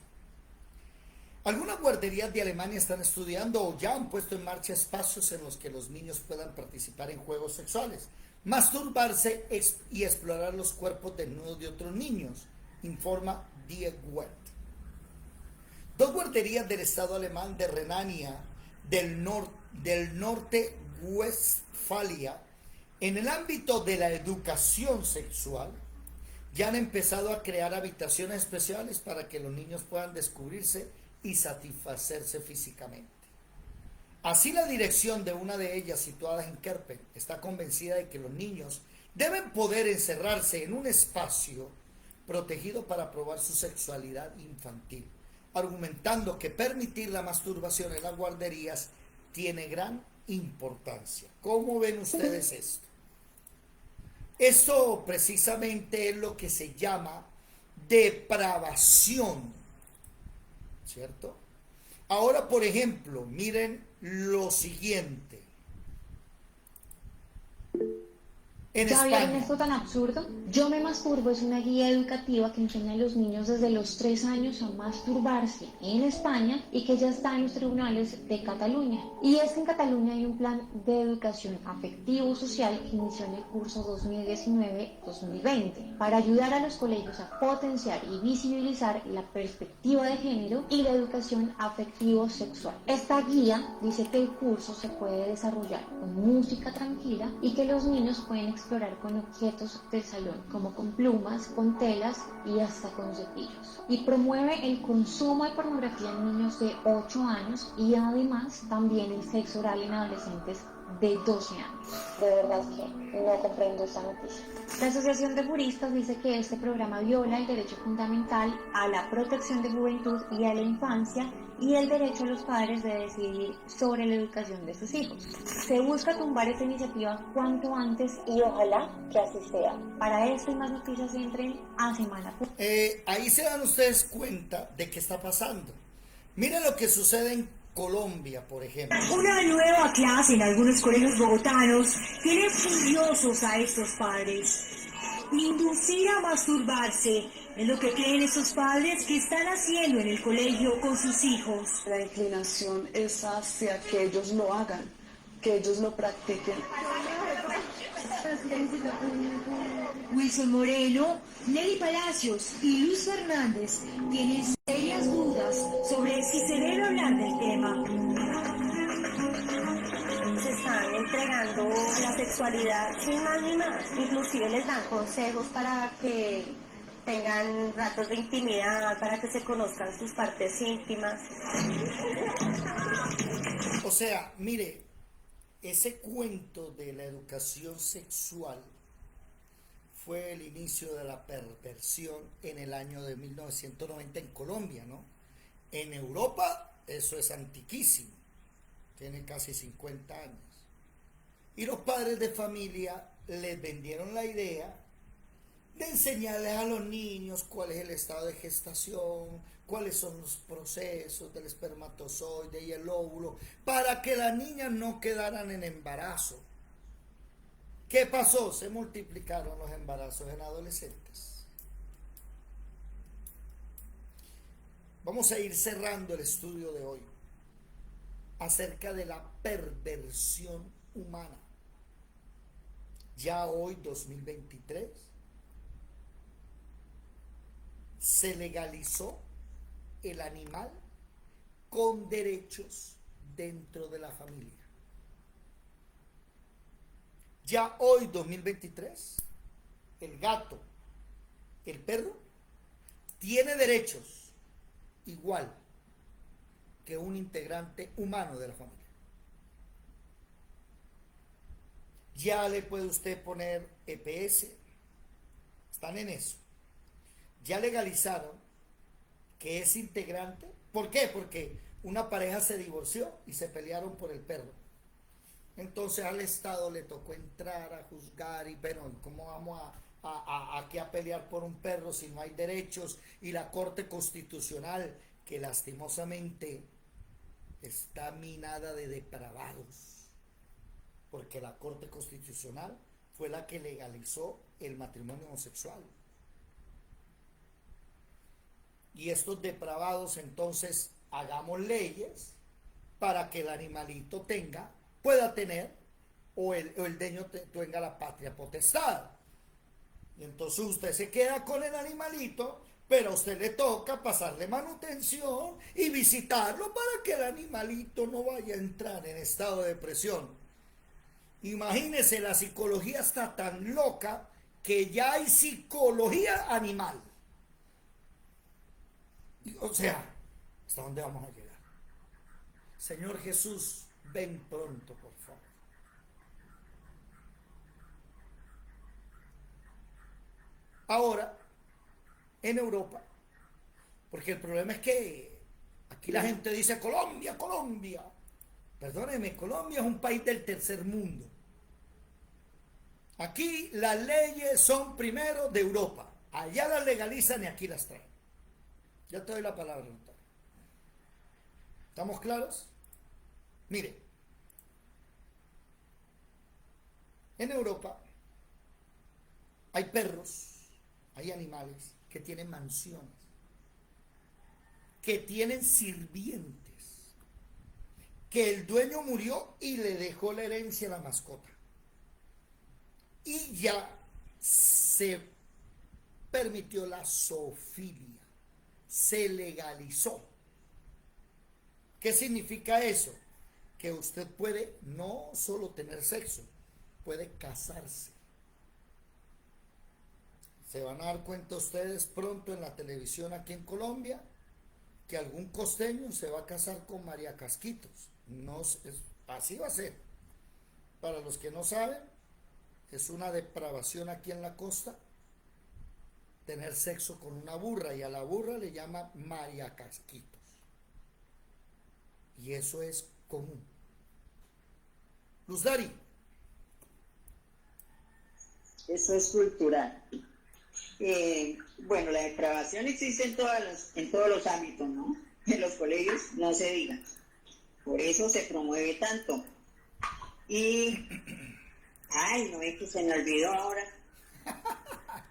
[SPEAKER 1] Algunas guarderías de Alemania están estudiando o ya han puesto en marcha espacios en los que los niños puedan participar en juegos sexuales, masturbarse y explorar los cuerpos desnudos de otros niños, informa Die Welt. 2 guarderías del Estado alemán de Renania del Norte Westfalia, en el ámbito de la educación sexual, ya han empezado a crear habitaciones especiales para que los niños puedan descubrirse y satisfacerse físicamente. Así, la dirección de una de ellas, situada en Kerpen, está convencida de que los niños deben poder encerrarse en un espacio protegido para probar su sexualidad infantil, argumentando que permitir la masturbación en las guarderías tiene gran importancia. ¿Cómo ven ustedes esto? Esto precisamente es lo que se llama depravación, ¿cierto? Ahora, por ejemplo, miren lo siguiente. En
[SPEAKER 4] ¿Ya vieron
[SPEAKER 1] España,
[SPEAKER 4] esto tan absurdo? Yo me masturbo es una guía educativa que enseña a los niños desde los 3 años a masturbarse en España y que ya está en los tribunales de Cataluña. Y es que en Cataluña hay un plan de educación afectivo-social que inició en el curso 2019-2020 para ayudar a los colegios a potenciar y visibilizar la perspectiva de género y la educación afectivo-sexual. Esta guía dice que el curso se puede desarrollar con música tranquila y que los niños pueden explorar con objetos del salón, como con plumas, con telas y hasta con cepillos. Y promueve el consumo de pornografía en niños de 8 años y además también el sexo oral en adolescentes de 12 años. De verdad que no comprendo esta noticia. La Asociación de Juristas dice que este programa viola el derecho fundamental a la protección de juventud y a la infancia y el derecho a los padres de decidir sobre la educación de sus hijos. Se busca tumbar esta iniciativa cuanto antes y ojalá que así sea. Para esto y más noticias entren a Semana.
[SPEAKER 1] Ahí se dan ustedes cuenta de qué está pasando. Miren lo que sucede en Colombia, por ejemplo.
[SPEAKER 5] Una nueva clase en algunos colegios bogotanos tiene furiosos a estos padres. Inducir a masturbarse es lo que creen estos padres que están haciendo en el colegio con sus hijos.
[SPEAKER 6] La inclinación es hacia que ellos lo hagan, que ellos lo practiquen.
[SPEAKER 5] Wilson Moreno, Nelly Palacios y Luz Fernández tienen serias dudas sobre si se debe hablar del tema.
[SPEAKER 7] Se están entregando la sexualidad sin más ni más. Inclusive les dan consejos para que tengan ratos de intimidad, para que se conozcan sus partes íntimas.
[SPEAKER 1] O sea, mire, ese cuento de la educación sexual fue el inicio de la perversión en el año de 1990 en Colombia, ¿no? En Europa eso es antiquísimo, tiene casi 50 años. Y los padres de familia les vendieron la idea de enseñarles a los niños cuál es el estado de gestación, cuáles son los procesos del espermatozoide y el óvulo, para que las niñas no quedaran en embarazo. ¿Qué pasó? Se multiplicaron los embarazos en adolescentes. Vamos a ir cerrando el estudio de hoy acerca de la perversión humana. Ya hoy, 2023, se legalizó el animal con derechos dentro de la familia. Ya hoy, 2023, el gato, el perro, tiene derechos igual que un integrante humano de la familia. Ya le puede usted poner EPS, están en eso. Ya legalizaron que es integrante. ¿Por qué? Porque una pareja se divorció y se pelearon por el perro. Entonces al Estado le tocó entrar a juzgar y, pero ¿cómo vamos aquí a pelear por un perro si no hay derechos? Y la Corte Constitucional, que lastimosamente está minada de depravados, porque la Corte Constitucional fue la que legalizó el matrimonio homosexual. Y estos depravados, entonces, hagamos leyes para que el animalito pueda tener, o el dueño tenga la patria potestad. Y entonces usted se queda con el animalito, pero a usted le toca pasarle manutención y visitarlo para que el animalito no vaya a entrar en estado de depresión. Imagínese, la psicología está tan loca que ya hay psicología animal. O sea, ¿hasta dónde vamos a llegar? Señor Jesús, ven pronto, por favor. Ahora, en Europa, porque el problema es que aquí la gente dice Colombia, Colombia. Perdóneme, Colombia es un país del tercer mundo. Aquí las leyes son primero de Europa. Allá las legalizan y aquí las traen. Ya te doy la palabra, notario. ¿Estamos claros? Mire, en Europa hay perros, hay animales que tienen mansiones, que tienen sirvientes, que el dueño murió y le dejó la herencia a la mascota. Y ya se permitió la zoofilia, se legalizó. ¿Qué significa eso? Que usted puede no solo tener sexo, puede casarse Se van a dar cuenta ustedes pronto en la televisión aquí en Colombia que algún costeño se va a casar con María Casquitos. No, así va a ser. Para los que no saben, es una depravación aquí en la costa tener sexo con una burra, y a la burra le llama María Casquitos. Y eso es común. Luz Dari.
[SPEAKER 3] Eso es cultural. Bueno, la depravación existe en todos los ámbitos, ¿no? En los colegios no se diga. Por eso se promueve tanto. Y, ay, no es que se me olvidó ahora.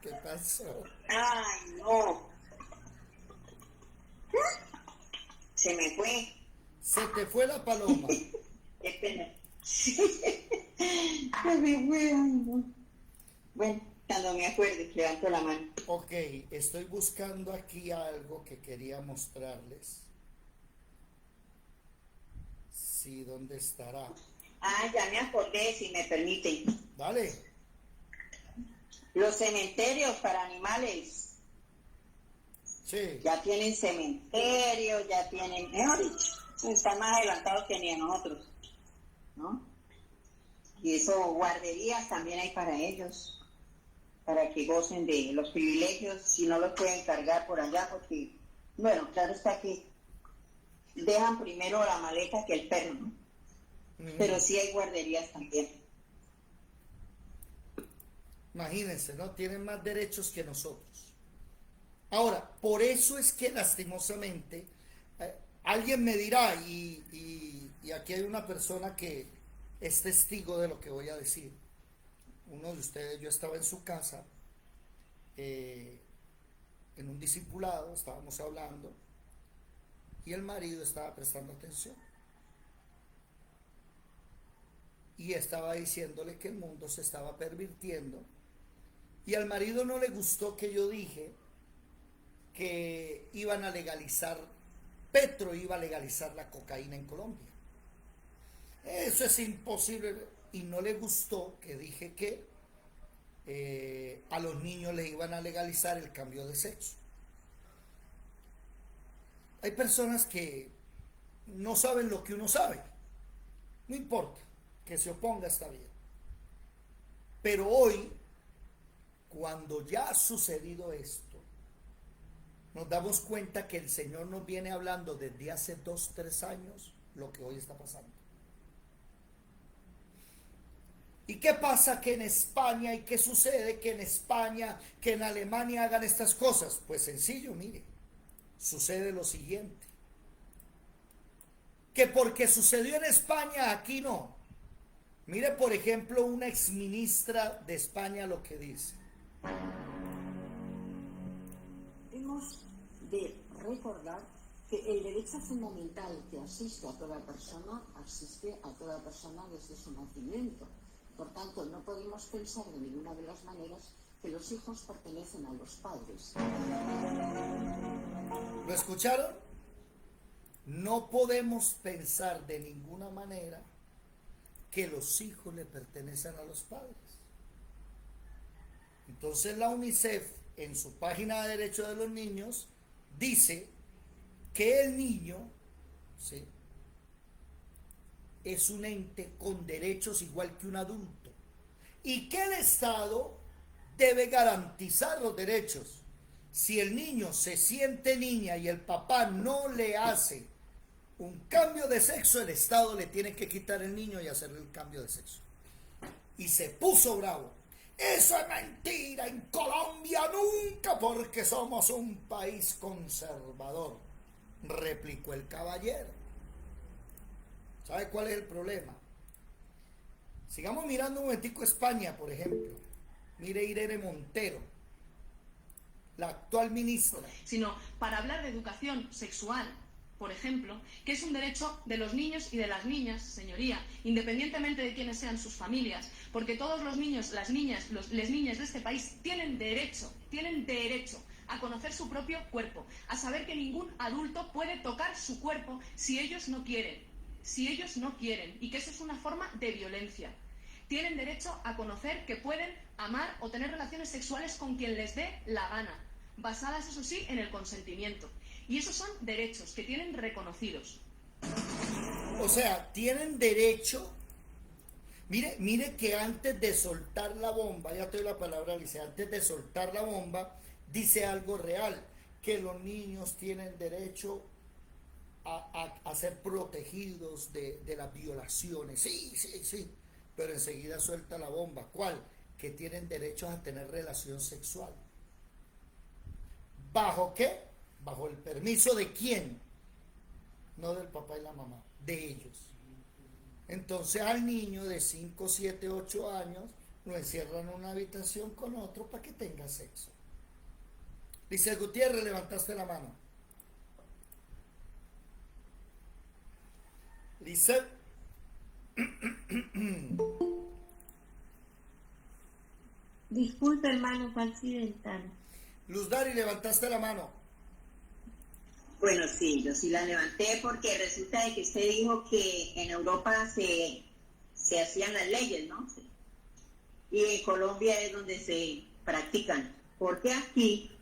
[SPEAKER 1] ¿Qué pasó?
[SPEAKER 3] Ay, no. Se me fue.
[SPEAKER 1] Se te fue la paloma.
[SPEAKER 3] Qué pena. Se me fue. Ay, no. Bueno, cuando me acuerde, levanto la mano.
[SPEAKER 1] Ok, estoy buscando aquí algo que quería mostrarles. Sí, ¿dónde estará?
[SPEAKER 3] Ah, ya me acordé, si me permiten.
[SPEAKER 1] Dale.
[SPEAKER 3] Los cementerios para animales.
[SPEAKER 1] Sí.
[SPEAKER 3] Ya tienen cementerios, ya tienen, mejor dicho, están más adelantados que ni a nosotros, ¿no? Y eso, guarderías también hay para ellos, para que gocen de los privilegios, si no los pueden cargar por allá, porque, bueno, claro está que dejan primero la maleta que el perro, ¿no? Pero sí hay guarderías también.
[SPEAKER 1] Imagínense, ¿no? Tienen más derechos que nosotros. Ahora, por eso es que lastimosamente, alguien me dirá, y aquí hay una persona que es testigo de lo que voy a decir. Uno de ustedes, yo estaba en su casa, en un discipulado, estábamos hablando, y el marido estaba prestando atención. Y estaba diciéndole que el mundo se estaba pervirtiendo. Y al marido no le gustó que yo dije que iban a legalizar, Petro iba a legalizar la cocaína en Colombia. Eso es imposible. Y no le gustó que dije que a los niños le iban a legalizar el cambio de sexo. Hay personas que no saben lo que uno sabe. No importa, que se oponga está bien. Pero hoy, cuando ya ha sucedido esto, nos damos cuenta que el Señor nos viene hablando desde hace 2, 3 años lo que hoy está pasando. ¿Y qué pasa que en España, y qué sucede que en España, que en Alemania hagan estas cosas? Pues sencillo, mire, sucede lo siguiente. Que porque sucedió en España, aquí no. Mire, por ejemplo, una exministra de España lo que dice.
[SPEAKER 8] Hemos de recordar que el derecho fundamental que asiste a toda persona, asiste a toda persona desde su nacimiento. Por tanto, no podemos pensar de ninguna de las maneras que los hijos pertenecen a los padres.
[SPEAKER 1] ¿Lo escucharon? No podemos pensar de ninguna manera que los hijos le pertenecen a los padres. Entonces la UNICEF, en su página de Derechos de los Niños, dice que el niño, ¿sí?, es un ente con derechos igual que un adulto, y que el Estado debe garantizar los derechos. Si el niño se siente niña y el papá no le hace un cambio de sexo, el Estado le tiene que quitar el niño y hacerle el cambio de sexo. Y se puso bravo. Eso es mentira, en Colombia nunca, porque somos un país conservador, replicó el caballero. ¿Sabe cuál es el problema? Sigamos mirando un momentico España, por ejemplo. Mire Irene Montero, la actual ministra.
[SPEAKER 9] Sino para hablar de educación sexual, por ejemplo, que es un derecho de los niños y de las niñas, señoría, independientemente de quiénes sean sus familias, porque todos los niños, las niñas, las niñas de este país tienen derecho a conocer su propio cuerpo, a saber que ningún adulto puede tocar su cuerpo si ellos no quieren, y que eso es una forma de violencia. Tienen derecho a conocer que pueden amar o tener relaciones sexuales con quien les dé la gana, basadas, eso sí, en el consentimiento. Y esos son derechos que tienen reconocidos.
[SPEAKER 1] O sea, tienen derecho. Mire que antes de soltar la bomba, ya te doy la palabra, Alice, antes de soltar la bomba, dice algo real, que los niños tienen derecho a ser protegidos de las violaciones. Sí, pero enseguida suelta la bomba. ¿Cuál? Que tienen derecho a tener relación sexual. ¿Bajo qué? Bajo el permiso de quién, no del papá y la mamá, de ellos. Entonces al niño de 5, 7, 8 años lo encierran en una habitación con otro para que tenga sexo. Dice Gutiérrez, levantaste la mano. Lice.
[SPEAKER 10] Disculpe, hermano, fue accidental.
[SPEAKER 1] Luz Dari, levantaste la mano.
[SPEAKER 3] Bueno, sí, yo sí la levanté porque resulta de que usted dijo que en Europa se hacían las leyes, ¿no? Y en Colombia es donde se practican. Porque aquí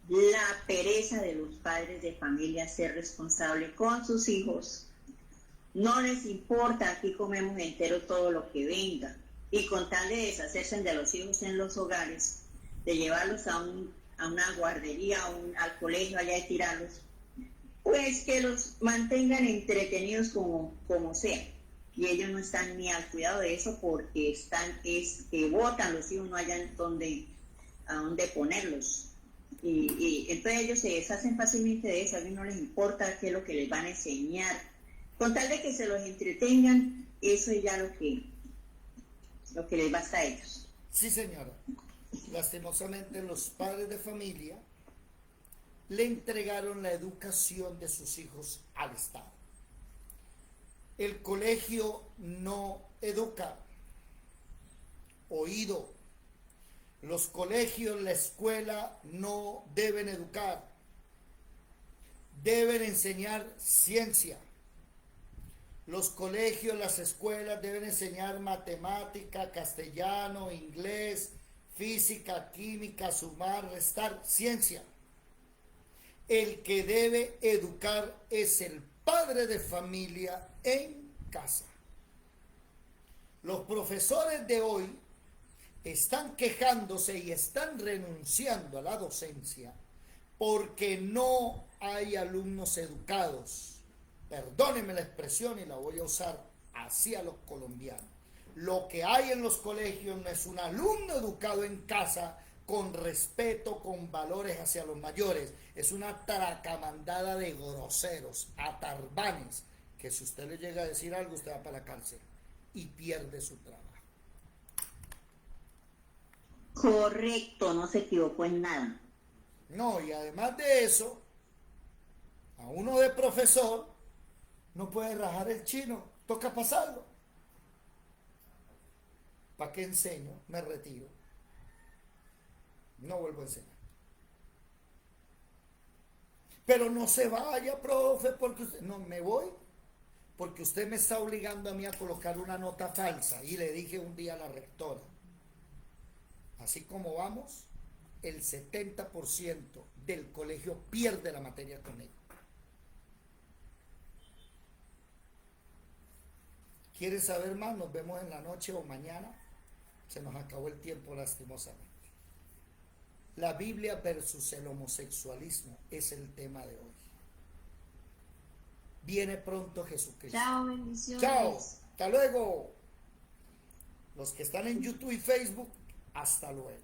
[SPEAKER 3] la pereza de los padres de familia ser responsable con sus hijos, no les importa, aquí comemos entero todo lo que venga. Y con tal de deshacerse de los hijos en los hogares, de llevarlos a una guardería, al colegio allá y tirarlos, pues que los mantengan entretenidos como sea. Y ellos no están ni al cuidado de eso porque que botan los hijos, no hayan a dónde ponerlos. Y entonces ellos se deshacen fácilmente de eso, a ellos no les importa qué es lo que les van a enseñar. Con tal de que se los entretengan, eso es ya lo que les basta a ellos.
[SPEAKER 1] Sí, señora. Lastimosamente los padres de familia le entregaron la educación de sus hijos al Estado. El colegio no educa. Oído. Los colegios, la escuela no deben educar. Deben enseñar ciencia. Los colegios, las escuelas deben enseñar matemática, castellano, inglés, física, química, sumar, restar, ciencia. El que debe educar es el padre de familia en casa. Los profesores de hoy están quejándose y están renunciando a la docencia porque no hay alumnos educados. Perdónenme la expresión y la voy a usar así a los colombianos. Lo que hay en los colegios no es un alumno educado en casa con respeto, con valores hacia los mayores. Es una tracamandada de groseros, atarbanes, que si usted le llega a decir algo, usted va para la cárcel y pierde su trabajo.
[SPEAKER 3] Correcto, no se equivocó en nada.
[SPEAKER 1] No, y además de eso, a uno de profesor no puede rajar el chino, toca pasarlo. ¿Para qué enseño? Me retiro. No vuelvo a enseñar. Pero no se vaya, profe, porque usted... No, me voy porque usted me está obligando a mí a colocar una nota falsa. Y le dije un día a la rectora, así como vamos, el 70% del colegio pierde la materia conmigo. ¿Quieres saber más? Nos vemos en la noche o mañana. Se nos acabó el tiempo lastimosamente. La Biblia versus el homosexualismo es el tema de hoy. Viene pronto Jesucristo.
[SPEAKER 10] Chao, bendiciones.
[SPEAKER 1] Chao, hasta luego. Los que están en YouTube y Facebook, hasta luego.